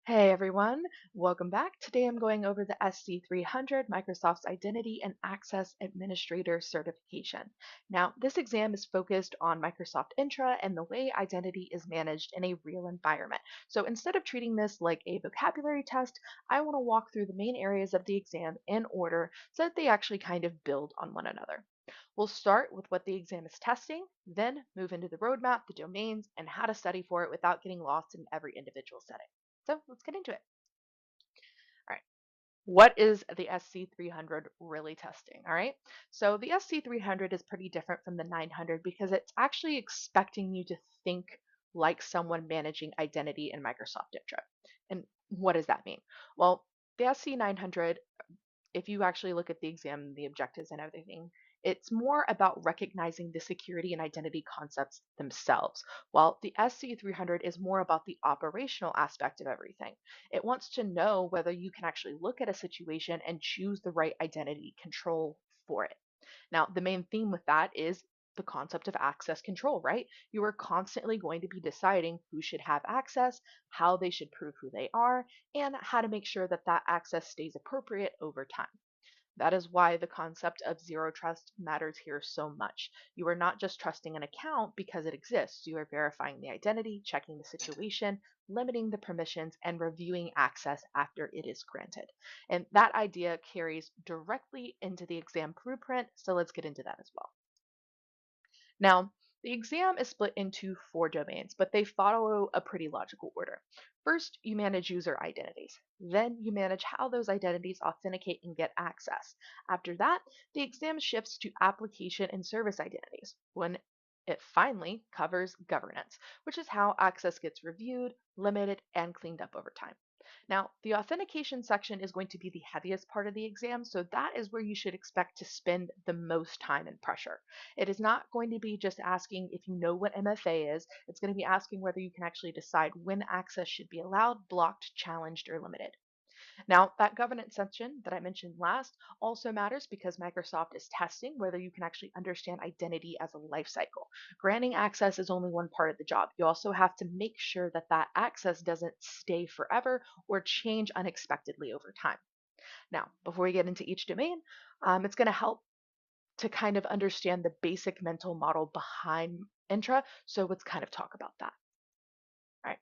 Hey everyone, welcome back. Today I'm going over the SC-300 Microsoft's Identity and Access Administrator certification. Now, this exam is focused on Microsoft Entra and the way identity is managed in a real environment. So instead of treating this like a vocabulary test, I want to walk through the main areas of the exam in order so that they actually kind of build on one another. We'll start with what the exam is testing, then move into the roadmap, the domains, and how to study for it without getting lost in every individual setting. So let's get into it. All right. What is the SC-300 really testing? All right. So the SC-300 is pretty different from the 900 because it's actually expecting you to think like someone managing identity in Microsoft Entra. And what does that mean? Well, the SC-900, if you actually look at the exam, the objectives and everything, it's more about recognizing the security and identity concepts themselves, while the SC300 is more about the operational aspect of everything. It wants to know whether you can actually look at a situation and choose the right identity control for it. Now, the main theme with that is the concept of access control, right? You are constantly going to be deciding who should have access, how they should prove who they are, and how to make sure that that access stays appropriate over time. That is why the concept of zero trust matters here so much. You are not just trusting an account because it exists. You are verifying the identity, checking the situation, limiting the permissions, and reviewing access after it is granted. And that idea carries directly into the exam blueprint, so let's get into that as well. Now, the exam is split into four domains, but they follow a pretty logical order. First, you manage user identities. Then you manage how those identities authenticate and get access. After that, the exam shifts to application and service identities, when it finally covers governance, which is how access gets reviewed, limited, and cleaned up over time. Now, the authentication section is going to be the heaviest part of the exam, so that is where you should expect to spend the most time and pressure. It is not going to be just asking if you know what MFA is. It's going to be asking whether you can actually decide when access should be allowed, blocked, challenged, or limited. Now, that governance section that I mentioned last also matters because Microsoft is testing whether you can actually understand identity as a life cycle. Granting access is only one part of the job. You also have to make sure that that access doesn't stay forever or change unexpectedly over time. Now, before we get into each domain, it's going to help to kind of understand the basic mental model behind Intra. So let's kind of talk about that. All right.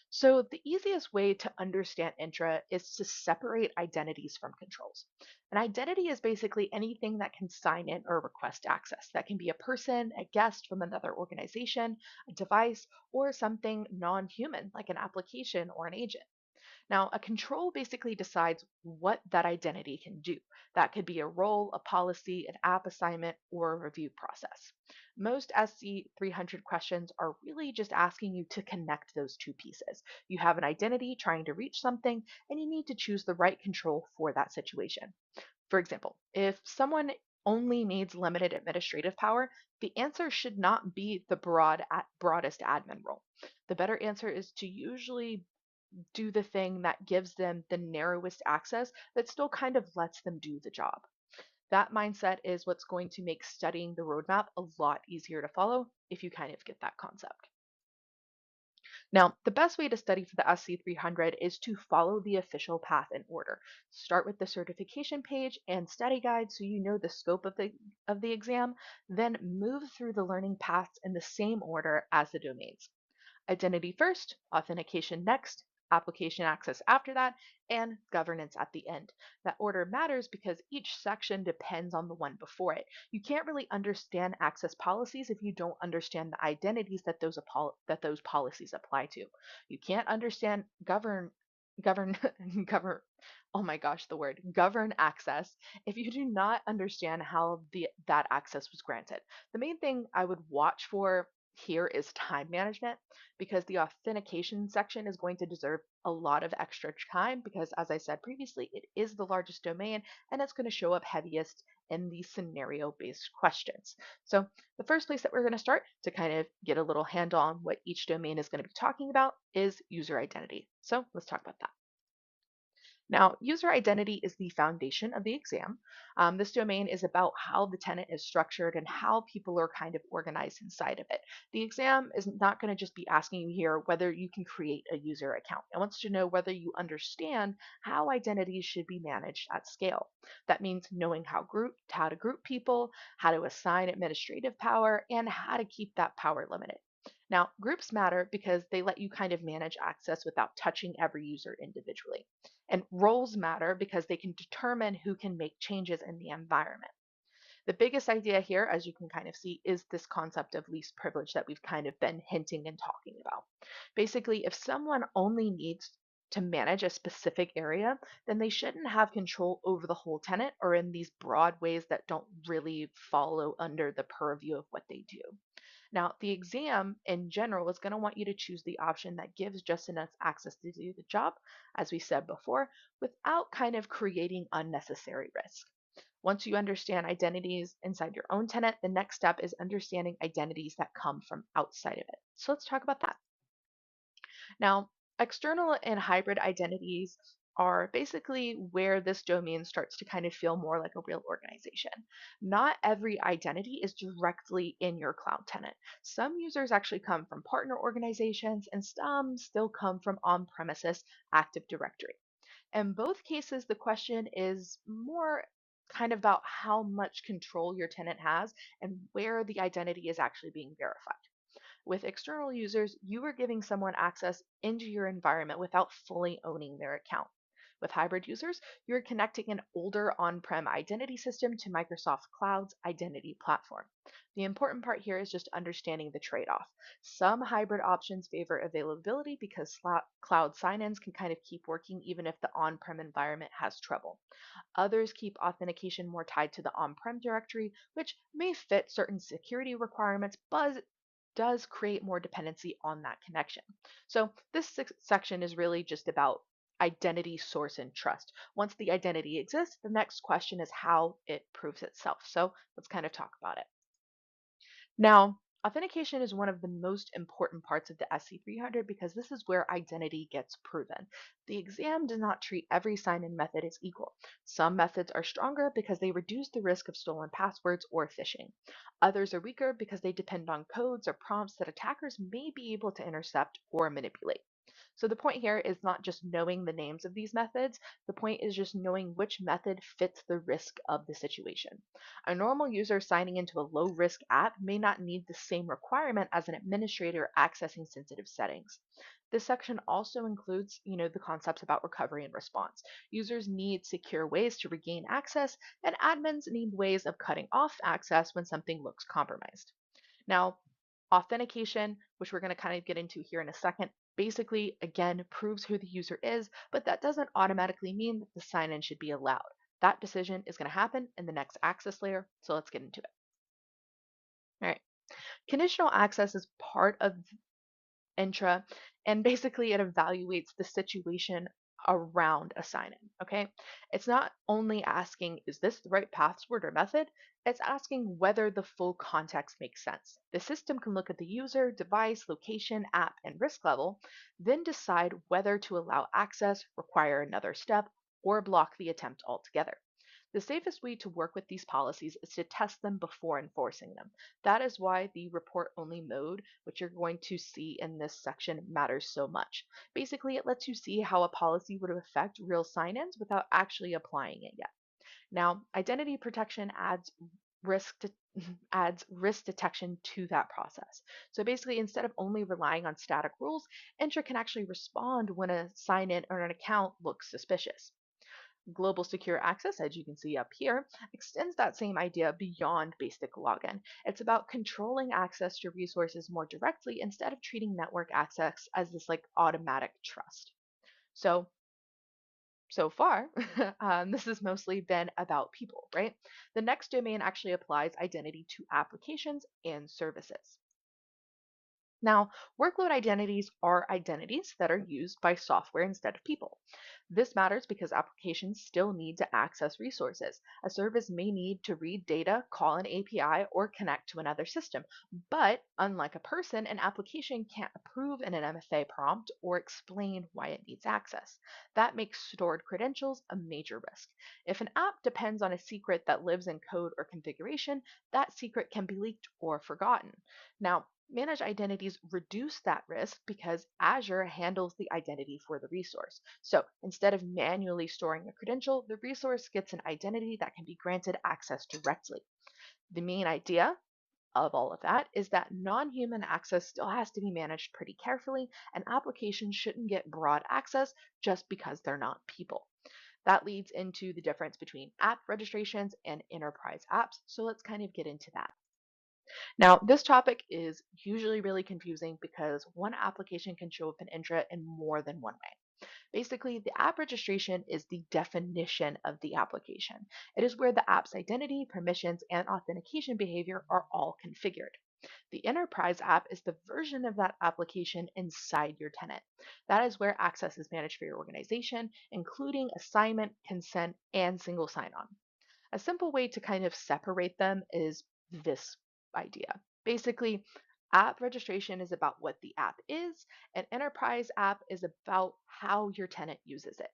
So the easiest way to understand Intra is to separate identities from controls. An identity is basically anything that can sign in or request access. That can be a person, a guest from another organization, a device, or something non-human like an application or an agent. Now, a control basically decides what that identity can do. That could be a role, a policy, an app assignment, or a review process. Most SC300 questions are really just asking you to connect those two pieces. You have an identity trying to reach something, and you need to choose the right control for that situation. For example, if someone only needs limited administrative power, the answer should not be the broadest admin role. The better answer is to usually do the thing that gives them the narrowest access that still kind of lets them do the job. That mindset is what's going to make studying the roadmap a lot easier to follow if you kind of get that concept. Now, the best way to study for the SC300 is to follow the official path in order. Start with the certification page and study guide so you know the scope of the exam, then move through the learning paths in the same order as the domains. Identity first, authentication next, application access after that, and governance at the end. That order matters because each section depends on the one before it. You can't really understand access policies if you don't understand the identities that those policies apply to. You can't understand govern govern oh my gosh, the word govern access if you do not understand how that access was granted. The main thing I would watch for here is time management because the authentication section is going to deserve a lot of extra time because, as I said previously, it is the largest domain and it's going to show up heaviest in the scenario based questions. So, the first place that we're going to start to kind of get a little handle on what each domain is going to be talking about is user identity. So, let's talk about that. Now, user identity is the foundation of the exam. This domain is about how the tenant is structured and how people are kind of organized inside of it. The exam is not going to just be asking you here whether you can create a user account. It wants to know whether you understand how identities should be managed at scale. That means knowing how to group people, how to assign administrative power, and how to keep that power limited. Now, groups matter because they let you kind of manage access without touching every user individually. And roles matter because they can determine who can make changes in the environment. The biggest idea here, as you can kind of see, is this concept of least privilege that we've kind of been hinting and talking about. Basically, if someone only needs to manage a specific area, then they shouldn't have control over the whole tenant or in these broad ways that don't really follow under the purview of what they do. Now, the exam in general is going to want you to choose the option that gives just enough access to do the job, as we said before, without kind of creating unnecessary risk. Once you understand identities inside your own tenant, the next step is understanding identities that come from outside of it. So let's talk about that. Now, external and hybrid identities are basically where this domain starts to kind of feel more like a real organization. Not every identity is directly in your cloud tenant. Some users actually come from partner organizations, and some still come from on premises Active Directory. In both cases, the question is more kind of about how much control your tenant has and where the identity is actually being verified. With external users, you are giving someone access into your environment without fully owning their account. With hybrid users, you're connecting an older on prem identity system to Microsoft Cloud's identity platform. The important part here is just understanding the trade off. Some hybrid options favor availability because cloud sign ins can kind of keep working even if the on prem environment has trouble. Others keep authentication more tied to the on prem directory, which may fit certain security requirements, but does create more dependency on that connection. So this section is really just about identity, source, and trust. Once the identity exists, the next question is how it proves itself. So let's kind of talk about it. Now, authentication is one of the most important parts of the SC-300 because this is where identity gets proven. The exam does not treat every sign-in method as equal. Some methods are stronger because they reduce the risk of stolen passwords or phishing. Others are weaker because they depend on codes or prompts that attackers may be able to intercept or manipulate. So the point here is not just knowing the names of these methods, the point is just knowing which method fits the risk of the situation. A normal user signing into a low risk app may not need the same requirement as an administrator accessing sensitive settings. This section also includes, the concepts about recovery and response. Users need secure ways to regain access, and admins need ways of cutting off access when something looks compromised. Now, authentication, which we're going to kind of get into here in a second, basically, again, proves who the user is, but that doesn't automatically mean that the sign in should be allowed. That decision is going to happen in the next access layer, so let's get into it. All right. Conditional access is part of Entra, and basically it evaluates the situation around a sign-in. Okay, it's not only asking is this the right password or method, it's asking whether the full context makes sense. The system can look at the user, device, location, app, and risk level, then decide whether to allow access, require another step, or block the attempt altogether. The safest way to work with these policies is to test them before enforcing them. That is why the report only mode, which you're going to see in this section, matters so much. Basically, it lets you see how a policy would affect real sign ins without actually applying it yet. Now, identity protection risk de- adds risk detection to that process. So basically, instead of only relying on static rules, Entra can actually respond when a sign in or an account looks suspicious. Global secure access, as you can see up here, extends that same idea beyond basic login. It's about controlling access to resources more directly instead of treating network access as this like automatic trust. So far, this has mostly been about people, right? The next domain actually applies identity to applications and services. Now, workload identities are identities that are used by software instead of people. This matters because applications still need to access resources. A service may need to read data, call an API, or connect to another system. But unlike a person, an application can't approve in an MFA prompt or explain why it needs access. That makes stored credentials a major risk. If an app depends on a secret that lives in code or configuration, that secret can be leaked or forgotten. Now, managed identities reduce that risk because Azure handles the identity for the resource. So instead of manually storing a credential, the resource gets an identity that can be granted access directly. The main idea of all of that is that non human access still has to be managed pretty carefully, and applications shouldn't get broad access just because they're not people. That leads into the difference between app registrations and enterprise apps. So let's kind of get into that. Now, this topic is usually really confusing because one application can show up in Intra in more than one way. Basically, the app registration is the definition of the application. It is where the app's identity, permissions, and authentication behavior are all configured. The enterprise app is the version of that application inside your tenant. That is where access is managed for your organization, including assignment, consent, and single sign on. A simple way to kind of separate them is this idea. Basically, app registration is about what the app is, and enterprise app is about how your tenant uses it.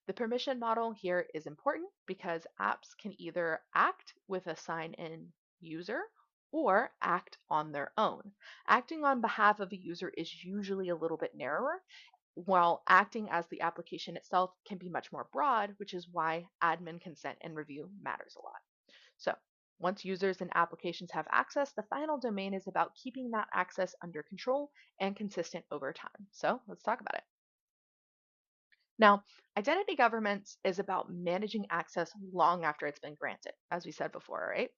The permission model here is important because apps can either act with a sign in user or act on their own. Acting on behalf of a user is usually a little bit narrower, while acting as the application itself can be much more broad, which is why admin consent and review matters a lot. So, once users and applications have access, the final domain is about keeping that access under control and consistent over time. So, let's talk about it. Now, identity governance is about managing access long after it's been granted, as we said before, right?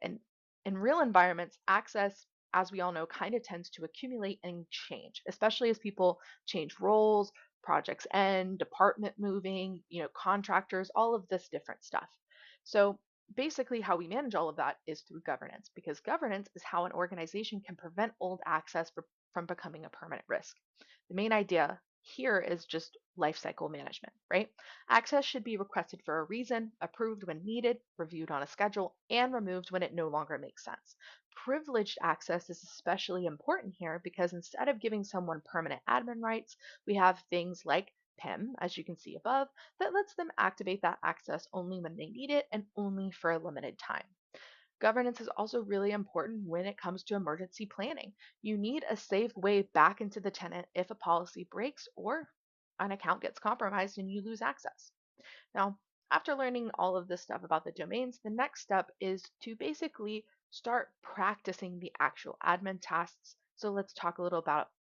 And in real environments, access, as we all know, kind of tends to accumulate and change, especially as people change roles, projects end, department moving, contractors, all of this different stuff. So basically how we manage all of that is through governance, because governance is how an organization can prevent old access from becoming a permanent risk. The main idea here is just lifecycle management, right? Access should be requested for a reason, approved when needed, reviewed on a schedule, and removed when it no longer makes sense. Privileged access is especially important here because instead of giving someone permanent admin rights, we have things like PIM, as you can see above, that lets them activate that access only when they need it and only for a limited time. Governance is also really important when it comes to emergency planning. You need a safe way back into the tenant if a policy breaks or an account gets compromised and you lose access. Now, after learning all of this stuff about the domains, the next step is to basically start practicing the actual admin tasks. So let's talk a little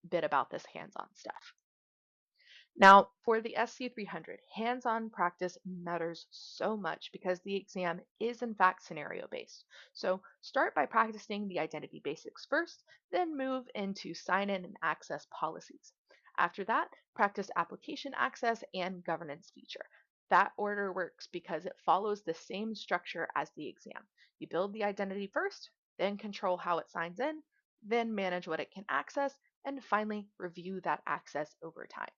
bit about this hands-on stuff. Now, for the SC-300, hands-on practice matters so much because the exam is in fact scenario-based. So start by practicing the identity basics first, then move into sign-in and access policies. After that, practice application access and governance feature. That order works because it follows the same structure as the exam. You build the identity first, then control how it signs in, then manage what it can access, and finally review that access over time.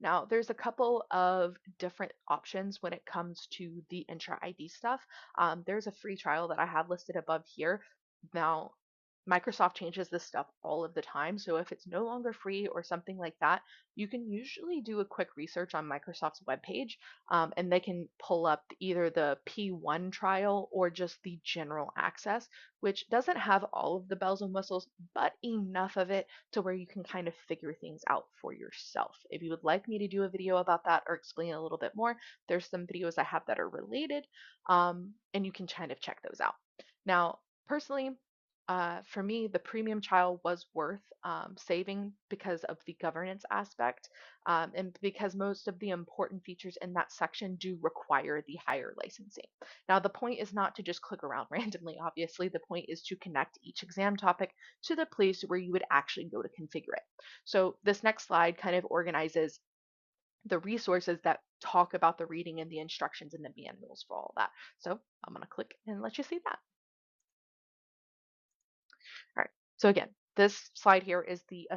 Now, there's a couple of different options when it comes to the intra ID stuff. There's a free trial that I have listed above here. Now, Microsoft changes this stuff all of the time. So if it's no longer free or something like that, you can usually do a quick research on Microsoft's webpage, and they can pull up either the P1 trial or just the general access, which doesn't have all of the bells and whistles, but enough of it to where you can kind of figure things out for yourself. If you would like me to do a video about that or explain a little bit more, there's some videos I have that are related, and you can kind of check those out. Now, personally, for me, the premium trial was worth saving because of the governance aspect, and because most of the important features in that section do require the higher licensing. Now, the point is not to just click around randomly, obviously. The point is to connect each exam topic to the place where you would actually go to configure it. So this next slide kind of organizes the resources that talk about the reading and the instructions and the manuals for all that. So I'm going to click and let you see that. All right. So again, This slide here is the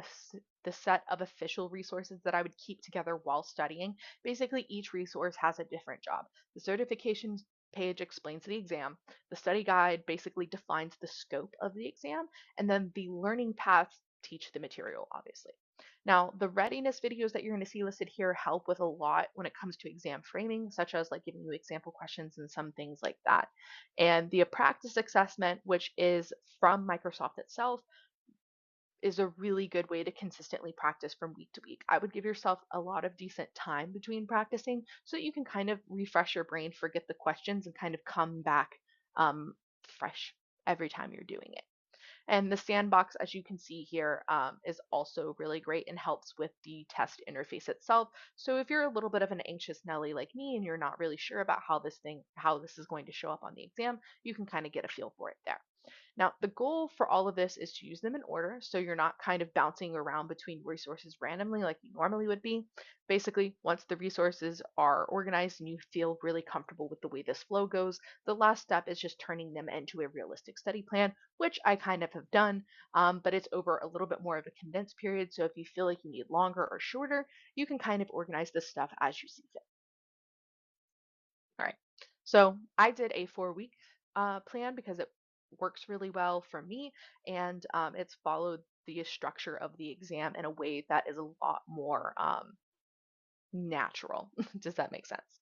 set of official resources that I would keep together while studying. Basically, each resource has a different job. The certifications page explains the exam. The study guide basically defines the scope of the exam, and then the learning paths teach the material, obviously. Now, the readiness videos that you're going to see listed here help with a lot when it comes to exam framing, such as like giving you example questions and some things like that. And the practice assessment, which is from Microsoft itself, is a really good way to consistently practice from week to week. I would give yourself a lot of decent time between practicing so that you can kind of refresh your brain, forget the questions, and kind of come back um, fresh every time you're doing it. And the sandbox, as you can see here, is also really great and helps with the test interface itself. So if you're a little bit of an anxious Nelly like me and you're not really sure about how this is going to show up on the exam, you can kind of get a feel for it there. Now, the goal for all of this is to use them in order so you're not kind of bouncing around between resources randomly like you normally would be. Basically, once the resources are organized and you feel really comfortable with the way this flow goes, the last step is just turning them into a realistic study plan, which I kind of have done, but it's over a little bit more of a condensed period. So if you feel like you need longer or shorter, you can kind of organize this stuff as you see fit. All right. So I did a 4 week plan because it works really well for me, and it's followed the structure of the exam in a way that is a lot more natural. Does that make sense?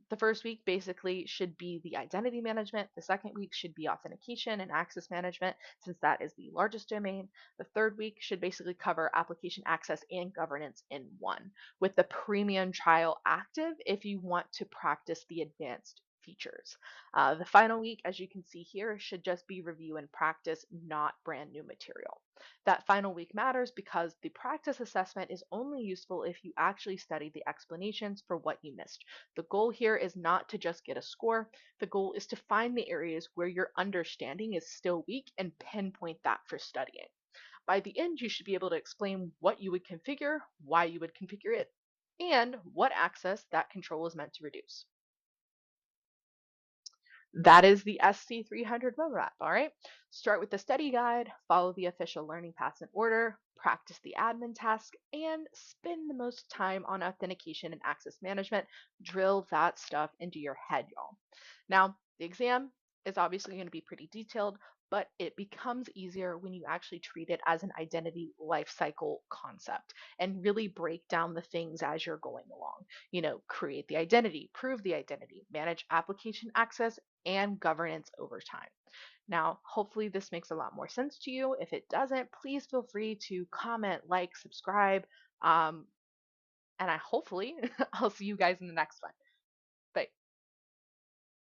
The first week basically should be the identity management. The second week should be authentication and access management, since that is the largest domain. The third week should basically cover application access and governance in one, with the premium trial active if you want to practice the advanced features. The final week, as you can see here, should just be review and practice, not brand new material. That final week matters because the practice assessment is only useful if you actually study the explanations for what you missed. The goal here is not to just get a score. The goal is to find the areas where your understanding is still weak and pinpoint that for studying. By the end, you should be able to explain what you would configure, why you would configure it, and what access that control is meant to reduce. That is the SC-300 roadmap, all right? Start with the study guide, follow the official learning paths in order, practice the admin task, and spend the most time on authentication and access management. Drill that stuff into your head, y'all. Now, the exam is obviously going to be pretty detailed, but it becomes easier when you actually treat it as an identity lifecycle concept and really break down the things as you're going along. Create the identity, prove the identity, manage application access, and governance over time. Now, hopefully this makes a lot more sense to you. If it doesn't, please feel free to comment, like, subscribe, and I hopefully I'll see you guys in the next one.